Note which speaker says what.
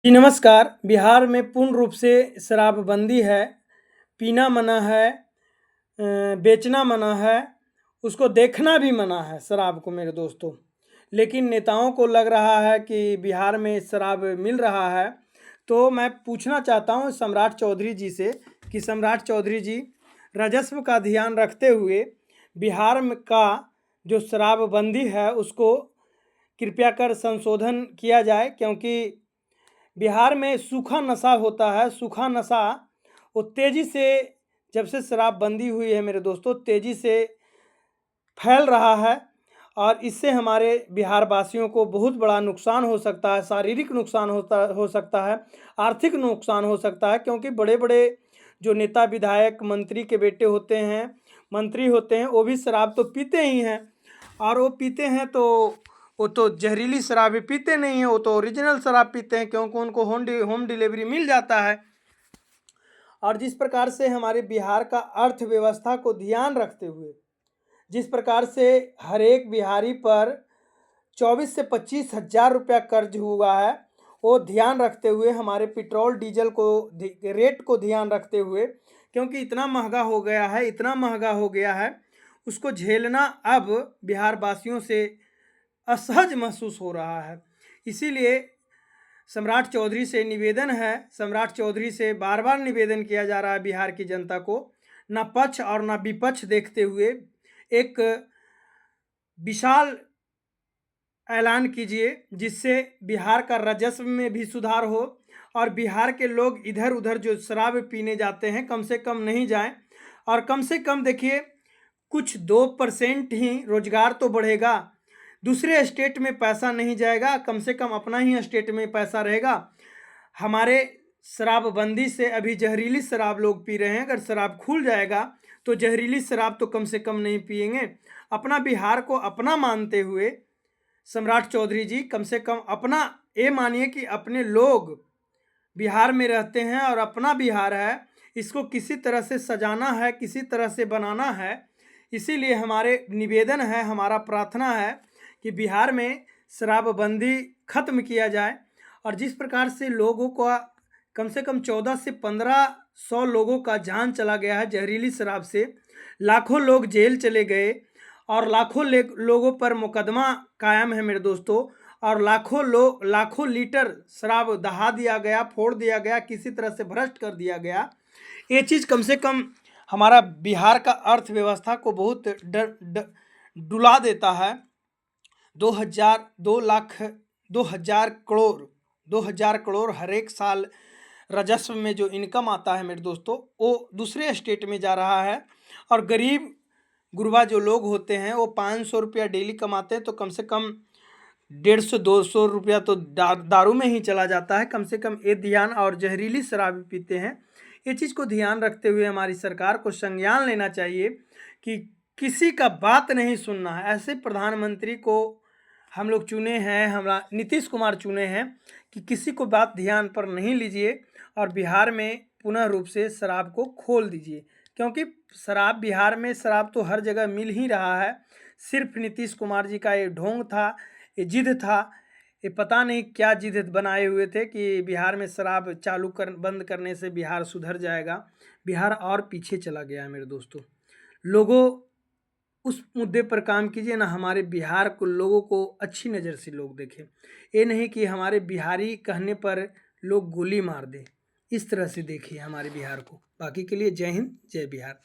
Speaker 1: जी नमस्कार। बिहार में पूर्ण रूप से शराबबंदी है, पीना मना है, बेचना मना है, उसको देखना भी मना है शराब को मेरे दोस्तों। लेकिन नेताओं को लग रहा है कि बिहार में शराब मिल रहा है, तो मैं पूछना चाहता हूँ सम्राट चौधरी जी से कि सम्राट चौधरी जी, राजस्व का ध्यान रखते हुए बिहार में का जो शराबबंदी है उसको कृपया कर संशोधन किया जाए, क्योंकि बिहार में सूखा नशा होता है। सूखा नशा वो तेज़ी से, जब से शराबबंदी हुई है मेरे दोस्तों, तेज़ी से फैल रहा है और इससे हमारे बिहार वासियों को बहुत बड़ा नुकसान हो सकता है। शारीरिक नुकसान हो सकता है, आर्थिक नुकसान हो सकता है, क्योंकि बड़े बड़े जो नेता विधायक मंत्री के बेटे होते हैं, मंत्री होते हैं, वो भी शराब तो पीते ही हैं। और वो पीते हैं तो वो तो जहरीली शराबी पीते नहीं हैं, वो तो ओरिजिनल शराब पीते हैं, क्योंकि उनको होम डिलीवरी मिल जाता है। और जिस प्रकार से हमारे बिहार का अर्थव्यवस्था को ध्यान रखते हुए, जिस प्रकार से हर एक बिहारी पर 24 से 25 हज़ार रुपया कर्ज हुआ है, वो ध्यान रखते हुए, हमारे पेट्रोल डीजल को रेट को ध्यान रखते हुए, क्योंकि इतना महंगा हो गया है, इतना महंगा हो गया है, उसको झेलना अब बिहार वासियों से असहज महसूस हो रहा है। इसीलिए सम्राट चौधरी से निवेदन है, सम्राट चौधरी से बार बार निवेदन किया जा रहा है बिहार की जनता को, न पक्ष और न विपक्ष देखते हुए एक विशाल ऐलान कीजिए, जिससे बिहार का राजस्व में भी सुधार हो और बिहार के लोग इधर उधर जो शराब पीने जाते हैं कम से कम नहीं जाएं। और कम से कम देखिए, कुछ 2% ही रोजगार तो बढ़ेगा, दूसरे स्टेट में पैसा नहीं जाएगा, कम से कम अपना ही स्टेट में पैसा रहेगा। हमारे शराबबंदी से अभी जहरीली शराब लोग पी रहे हैं, अगर शराब खुल जाएगा तो जहरीली शराब तो कम से कम नहीं पिएंगे। अपना बिहार को अपना मानते हुए सम्राट चौधरी जी, कम से कम अपना ये मानिए कि अपने लोग बिहार में रहते हैं और अपना बिहार है, इसको किसी तरह से सजाना है, किसी तरह से बनाना है। इसीलिए हमारे निवेदन है, हमारा प्रार्थना है कि बिहार में शराबबंदी खत्म किया जाए। और जिस प्रकार से लोगों का कम से कम 14 से 1500 लोगों का जान चला गया है जहरीली शराब से, लाखों लोग जेल चले गए और लाखों लोगों पर मुकदमा कायम है मेरे दोस्तों, और लाखों लीटर शराब दहा दिया गया, फोड़ दिया गया, किसी तरह से भ्रष्ट कर दिया गया। ये चीज़ कम से कम हमारा बिहार का अर्थव्यवस्था को बहुत डुला देता है। 2000 करोड़ हर एक साल राजस्व में जो इनकम आता है मेरे दोस्तों, वो दूसरे स्टेट में जा रहा है। और गरीब गुरबा जो लोग होते हैं वो 500 रुपया डेली कमाते हैं, तो कम से कम 150-200 रुपया तो दारू में ही चला जाता है। कम से कम ये ध्यान, और जहरीली शराब पीते हैं, ये चीज़ को ध्यान रखते हुए हमारी सरकार को संज्ञान लेना चाहिए कि किसी का बात नहीं सुनना है। ऐसे प्रधानमंत्री को हम लोग चुने हैं, हमारा नीतीश कुमार चुने हैं कि किसी को बात ध्यान पर नहीं लीजिए और बिहार में पुनः रूप से शराब को खोल दीजिए, क्योंकि शराब बिहार में शराब तो हर जगह मिल ही रहा है। सिर्फ नीतीश कुमार जी का ये ढोंग था, ये जिद था, ये पता नहीं क्या जिद बनाए हुए थे कि बिहार में शराब बंद करने से बिहार सुधर जाएगा। बिहार और पीछे चला गया है मेरे दोस्तों। लोगों, उस मुद्दे पर काम कीजिए ना, हमारे बिहार को लोगों को अच्छी नज़र से लोग देखें, ये नहीं कि हमारे बिहारी कहने पर लोग गोली मार दें। इस तरह से देखिए हमारे बिहार को। बाकी के लिए जय हिंद, जय बिहार।